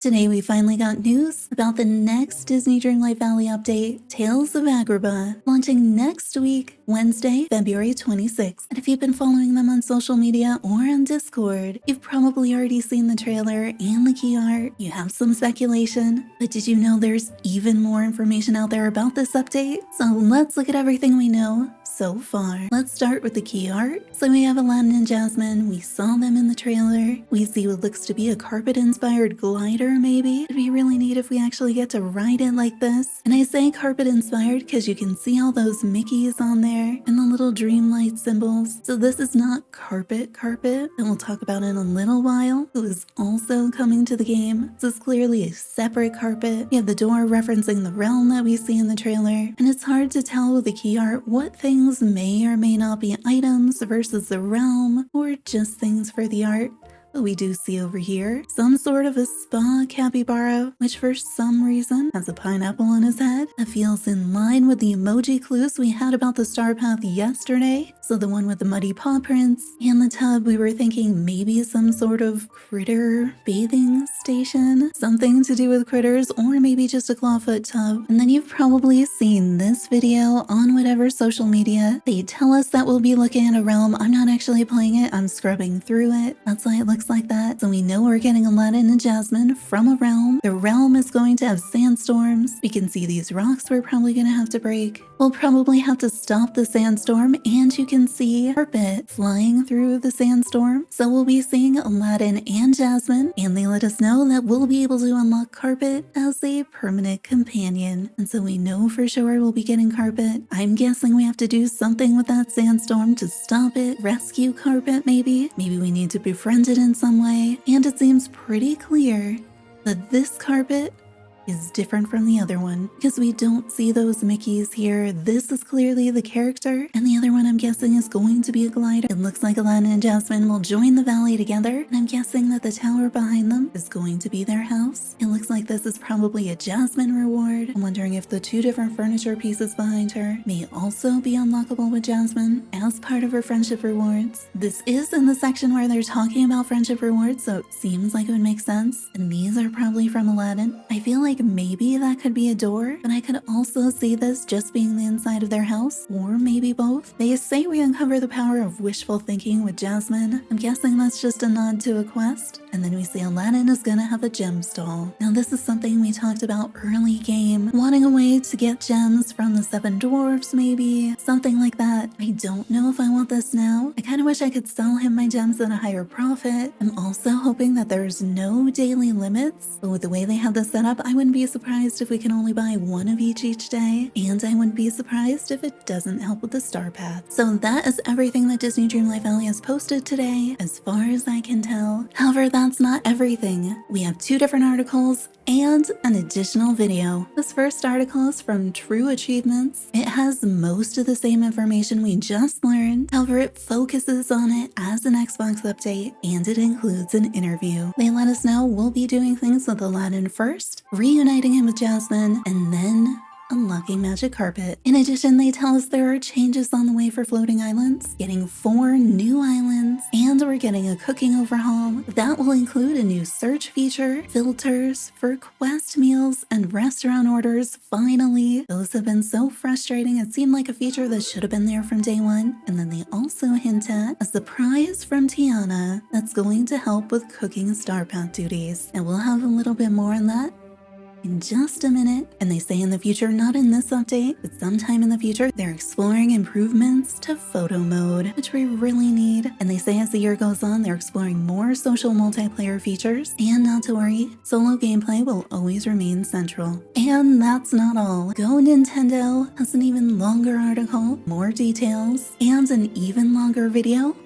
Today we finally got news about the next Disney Dreamlight Valley update, Tales of Agrabah, launching next week, Wednesday, February 26th. And if you've been following them on social media or on Discord, you've probably already seen the trailer and the key art. You have some speculation, but did you know there's even more information out there about this update? So let's look at everything we know so far. Let's start with the key art. So we have Aladdin and Jasmine. We saw them in the trailer. We see what looks to be a carpet-inspired glider, maybe. It'd be really neat if we actually get to ride it like this. And I say carpet-inspired because you can see all those Mickeys on there and the little Dreamlight symbols. So this is not carpet that we'll talk about in a little while. It was also coming to the game. This is clearly a separate carpet. You have the door referencing the realm that we see in the trailer. And it's hard to tell with the key art what things may or may not be items versus the realm or just things for the art. But we do see over here some sort of a spa capybara, which for some reason has a pineapple on his head. That feels in line with the emoji clues we had about the starpath yesterday. So the one with the muddy paw prints and the tub, we were thinking maybe some sort of critter bathing station, something to do with critters, or maybe just a clawfoot tub. And then you've probably seen this video on whatever social media. They tell us that we'll be looking at a realm. I'm not actually playing it, I'm scrubbing through it. That's why it looks like that. So we know we're getting Aladdin and Jasmine from a realm. The realm is going to have sandstorms. We can see these rocks we're probably going to have to break. We'll probably have to stop the sandstorm, and you can see Carpet flying through the sandstorm. So we'll be seeing Aladdin and Jasmine, and they let us know that we'll be able to unlock Carpet as a permanent companion. And so we know for sure we'll be getting Carpet. I'm guessing we have to do something with that sandstorm to stop it, rescue Carpet maybe. Maybe we need to befriend it in some way. And it seems pretty clear that this Carpet is different from the other one because we don't see those Mickeys here. This is clearly the character, and the other one I'm guessing is going to be a glider. It looks like Aladdin and Jasmine will join the valley together, and I'm guessing that the tower behind them is going to be their house. It looks like this is probably a Jasmine reward. I'm wondering if the two different furniture pieces behind her may also be unlockable with Jasmine as part of her friendship rewards. This is in the section where they're talking about friendship rewards, so it seems like it would make sense. And these are probably from Aladdin. I feel like maybe that could be a door, but I could also see this just being the inside of their house, or maybe both. They say we uncover the power of wishful thinking with Jasmine. I'm guessing that's just a nod to a quest. And then we see Aladdin is gonna have a gem stall. Now this is something we talked about early game, wanting a way to get gems from the 7 dwarfs maybe, something like that. I don't know if I want this now. I kind of wish I could sell him my gems at a higher profit. I'm also hoping that there's no daily limits, but with the way they have this set up, I wouldn't be surprised if we can only buy one of each day, and I wouldn't be surprised if it doesn't help with the star path. So that is everything that Disney Dreamlight Valley has posted today, as far as I can tell. However, that's not everything. We have 2 different articles and an additional video. This first article is from True Achievements. It has most of the same information we just learned. However, it focuses on it as an Xbox update, and it includes an interview. They let us know we'll be doing things with Aladdin first, reuniting him with Jasmine, and then unlocking Magic Carpet. In addition, they tell us there are changes on the way for floating islands, getting 4 new islands, and we're getting a cooking overhaul. That will include a new search feature, filters for quest meals, and restaurant orders. Finally, those have been so frustrating. It seemed like a feature that should have been there from day one. And then they also hint at a surprise from Tiana that's going to help with cooking starpath duties. And we'll have a little bit more on that in just a minute. And they say in the future, not in this update, but sometime in the future, they're exploring improvements to photo mode, which we really need. And they say as the year goes on, they're exploring more social multiplayer features. And not to worry, solo gameplay will always remain central. And that's not all. Go Nintendo has an even longer article, more details, and an even longer video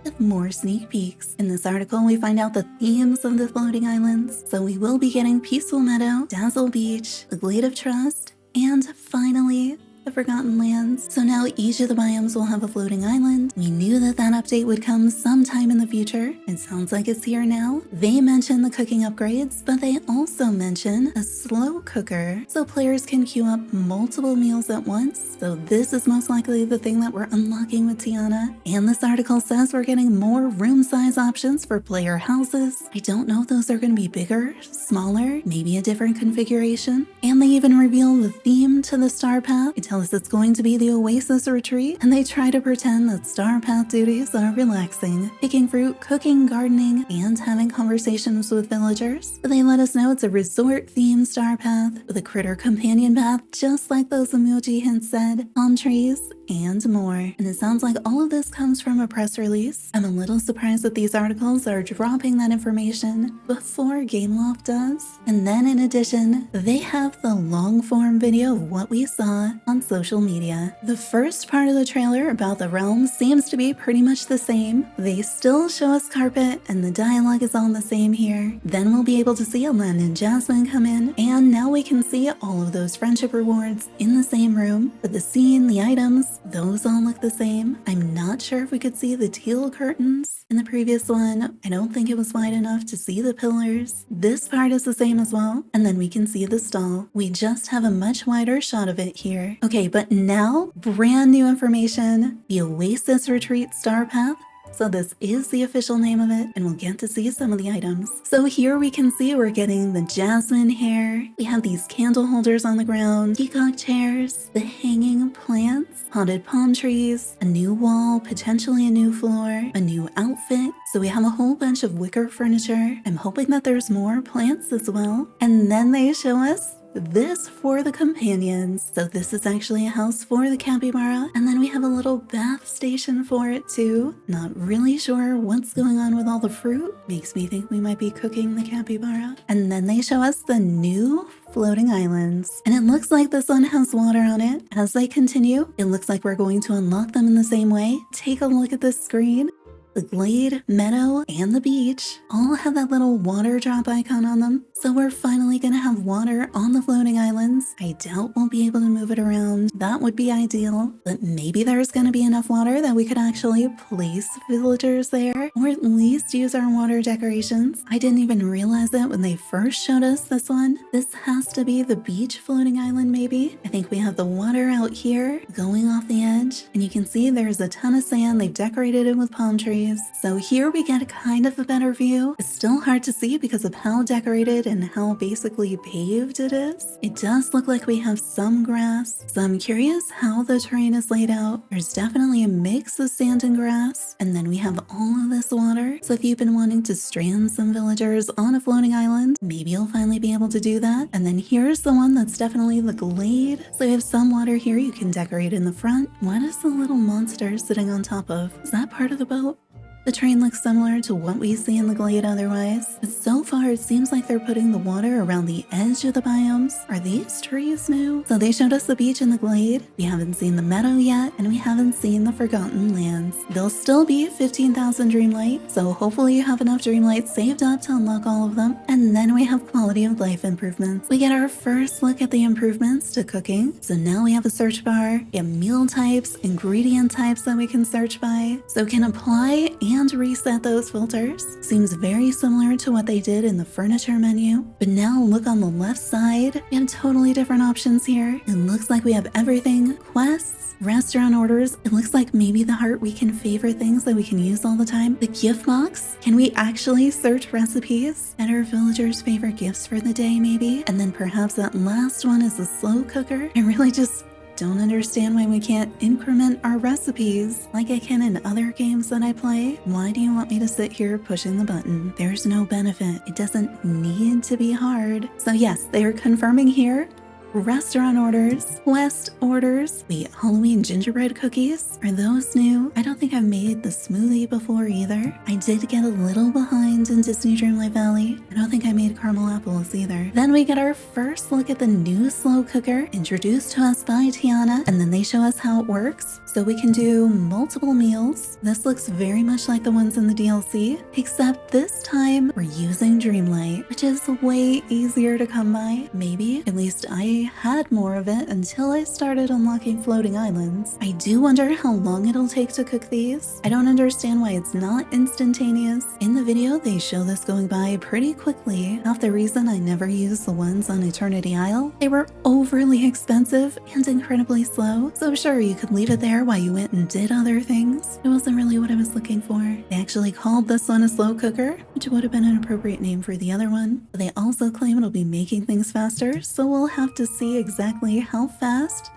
with more sneak peeks. In this article, we find out the themes of the floating islands. So we will be getting Peaceful Meadow, Dazzle Beach, the Glade of Trust, and finally, the Forgotten Lands. So now each of the biomes will have a floating island. We knew that that update would come sometime in the future. It sounds like it's here now. They mention the cooking upgrades, but they also mention a slow cooker, so players can queue up multiple meals at once. So this is most likely the thing that we're unlocking with Tiana. And this article says we're getting more room size options for player houses. I don't know if those are going to be bigger, smaller, maybe a different configuration. And they even reveal the theme to the starpath. They tell us it's going to be the Oasis Retreat, and they try to pretend that starpath duties are relaxing, picking fruit, cooking, gardening, and having conversations with villagers. But they let us know it's a resort-themed starpath with a critter companion path, just like those emoji hints said, palm trees, and more. And it sounds like all of this comes from a press release. I'm a little surprised that these articles are dropping that information before Gameloft does. And then in addition, they have the long-form video of what we saw on social media. The first part of the trailer about the realm seems to be pretty much the same. They still show us Carpet, and the dialogue is all the same here. Then we'll be able to see Aladdin and Jasmine come in, and now we can see all of those friendship rewards in the same room. But the scene, the items, those all look the same. I'm not sure if we could see the teal curtains in the previous one. I don't think it was wide enough to see the pillars. This part is the same as well. And then we can see the stall. We just have a much wider shot of it here. Okay, but now brand new information. The Oasis Retreat Starpath. So this is the official name of it, and we'll get to see some of the items. So here we can see we're getting the jasmine hair. We have these candle holders on the ground, peacock chairs, the hanging plants, potted palm trees, a new wall, potentially a new floor, a new outfit. So we have a whole bunch of wicker furniture. I'm hoping that there's more plants as well. And then they show us this for the companions. So this is actually a house for the capybara, and then we have a little bath station for it too. Not really sure what's going on with all the fruit. Makes me think we might be cooking the capybara. And then they show us the new floating islands, and it looks like this one has water on it. As they continue, it looks like we're going to unlock them in the same way. Take a look at this screen. The glade, meadow, and the beach all have that little water drop icon on them. So we're finally gonna have water on the floating islands. I doubt we'll be able to move it around. That would be ideal, but maybe there's gonna be enough water that we could actually place villagers there, or at least use our water decorations. I didn't even realize it when they first showed us this one. This has to be the beach floating island maybe. I think we have the water out here going off the edge, and you can see there's a ton of sand. They've decorated it with palm trees. So here we get kind of a better view. It's still hard to see because of how decorated and how basically paved it is. It does look like we have some grass. So I'm curious how the terrain is laid out. There's definitely a mix of sand and grass. And then we have all of this water. So if you've been wanting to strand some villagers on a floating island, maybe you'll finally be able to do that. And then here's the one that's definitely the glade. So you have some water here you can decorate in the front. What is the little monster sitting on top of? Is that part of the boat? The train looks similar to what we see in the glade otherwise, but so far it seems like they're putting the water around the edge of the biomes. Are these trees new? So they showed us the beach and the glade. We haven't seen the meadow yet, and we haven't seen the Forgotten Lands. They'll still be 15,000 Dreamlight, so hopefully you have enough Dreamlight saved up to unlock all of them. And then we have quality of life improvements. We get our first look at the improvements to cooking. So now we have a search bar, we have meal types, ingredient types that we can search by, so we can apply and reset those filters. Seems very similar to what they did in the furniture menu. But now look on the left side, we have totally different options here. It looks like we have everything: quests, restaurant orders. It looks like maybe the heart, we can favorite things that we can use all the time. The gift box, can we actually search recipes and our villagers' favorite gifts for the day maybe? And then perhaps that last one is the slow cooker. I really just don't understand why we can't increment our recipes like I can in other games that I play. Why do you want me to sit here pushing the button? There's no benefit. It doesn't need to be hard. So yes, they are confirming here. Restaurant orders, quest orders. Wait, Halloween gingerbread cookies? Are those new? I don't think I've made the smoothie before either. I did get a little behind in Disney Dreamlight Valley. I don't think I made caramel apples either. Then we get our first look at the new slow cooker introduced to us by Tiana, and then they show us how it works. So we can do multiple meals. This looks very much like the ones in the DLC, except this time we're using Dreamlight, which is way easier to come by. Maybe, at least I actually had more of it until I started unlocking floating islands. I do wonder how long it'll take to cook these. I don't understand why it's not instantaneous. In the video, they show this going by pretty quickly. Half the reason I never used the ones on Eternity Isle, they were overly expensive and incredibly slow. So sure, you could leave it there while you went and did other things. It wasn't really what I was looking for. They actually called this one a slow cooker, which would have been an appropriate name for the other one. But they also claim it'll be making things faster, so we'll have to see exactly how fast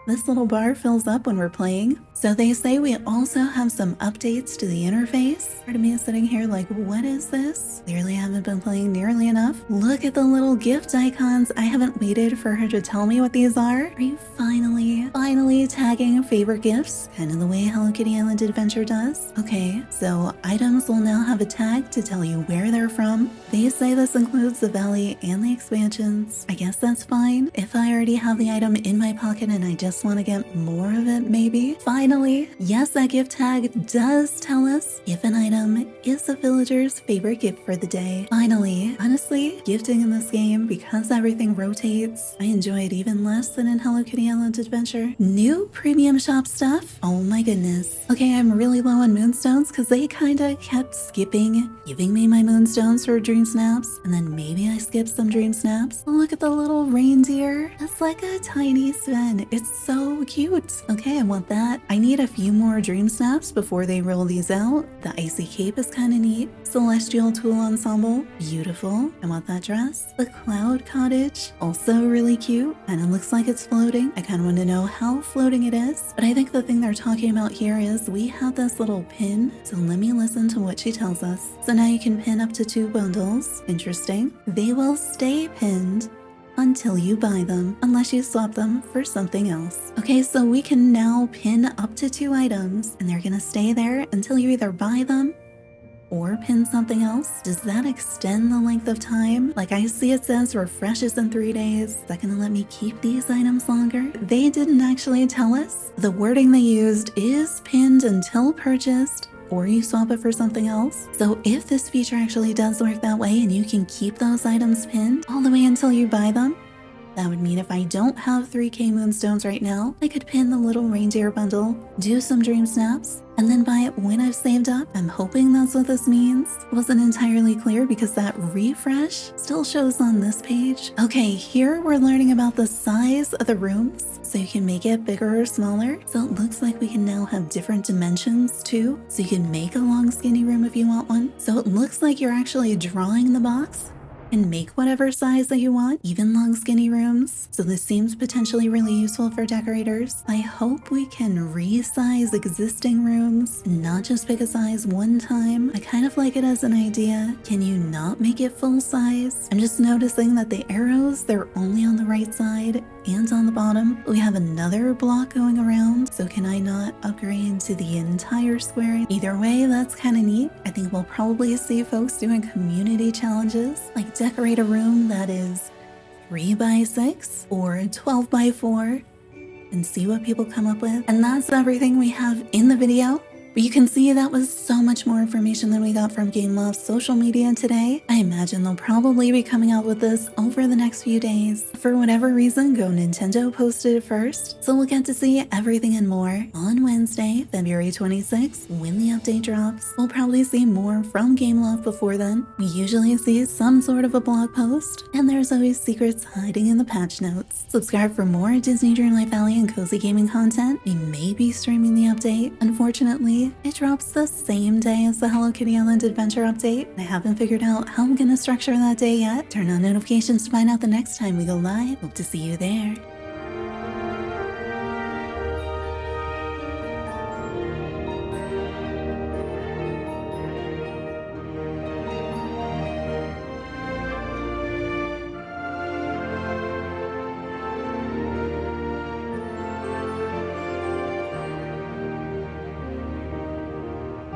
this little bar fills up when we're playing. So they say we also have some updates to the interface. Part of me is sitting here like, what is this? Clearly I haven't been playing nearly enough. Look at the little gift icons. I haven't waited for her to tell me what these are. Are you finally tagging favorite gifts? Kind of the way Hello Kitty Island Adventure does. Okay, so items will now have a tag to tell you where they're from. They say this includes the valley and the expansions. I guess that's fine. If I already have the item in my pocket and I just want to get more of it, maybe. Finally, yes, that gift tag does tell us if an item is a villager's favorite gift for the day. Finally, honestly, gifting in this game, because everything rotates, I enjoy it even less than in Hello Kitty Island Adventure. New premium shop stuff. Oh my goodness. Okay, I'm really low on moonstones because they kinda kept skipping giving me my moonstones for dream snaps, and then maybe I skipped some dream snaps. Look at the little reindeer. It's like a tiny Sven. It's so cute. Okay, I want that. I need a few more dream snaps before they roll these out. The icy cape is kind of neat. Celestial tool ensemble, beautiful. I want that dress. The cloud cottage, also really cute. Kind of looks like it's floating. I kind of want to know how floating it is. But I think the thing they're talking about here is we have this little pin. So let me listen to what she tells us. So now you can pin up to 2 bundles. Interesting. They will stay pinned until you buy them, unless you swap them for something else. Okay, so we can now pin up to 2 items, and they're gonna stay there until you either buy them or pin something else. Does that extend the length of time? Like I see it says refreshes in 3 days. Is that gonna let me keep these items longer? They didn't actually tell us. The wording they used is pinned until purchased, or you swap it for something else. So if this feature actually does work that way and you can keep those items pinned all the way until you buy them, that would mean if I don't have 3K moonstones right now, I could pin the little reindeer bundle, do some dream snaps, and then buy it when I've saved up. I'm hoping that's what this means. It wasn't entirely clear because that refresh still shows on this page. Okay, here we're learning about the size of the rooms, so you can make it bigger or smaller. So it looks like we can now have different dimensions too. So you can make a long skinny room if you want one. So it looks like you're actually drawing the box and make whatever size that you want, even long skinny rooms. So this seems potentially really useful for decorators. I hope we can resize existing rooms, not just pick a size one time. I kind of like it as an idea. Can you not make it full size? I'm just noticing that the arrows, they're only on the right side and on the bottom. We have another block going around, so can I not upgrade to the entire square? Either way, that's kind of neat. I think we'll probably see folks doing community challenges, like decorate a room that is 3x6 or 12x4 and see what people come up with. And that's everything we have in the video. But you can see that was so much more information than we got from Gameloft's social media today. I imagine they'll probably be coming out with this over the next few days. For whatever reason, Go Nintendo posted it first, so we'll get to see everything and more on Wednesday, February 26th, when the update drops. We'll probably see more from Gameloft before then. We usually see some sort of a blog post, and there's always secrets hiding in the patch notes. Subscribe for more Disney Dreamlight Valley and cozy gaming content. We may be streaming the update. Unfortunately, it drops the same day as the Hello Kitty Island Adventure update. I haven't figured out how I'm gonna structure that day yet. Turn on notifications to find out the next time we go live. Hope to see you there.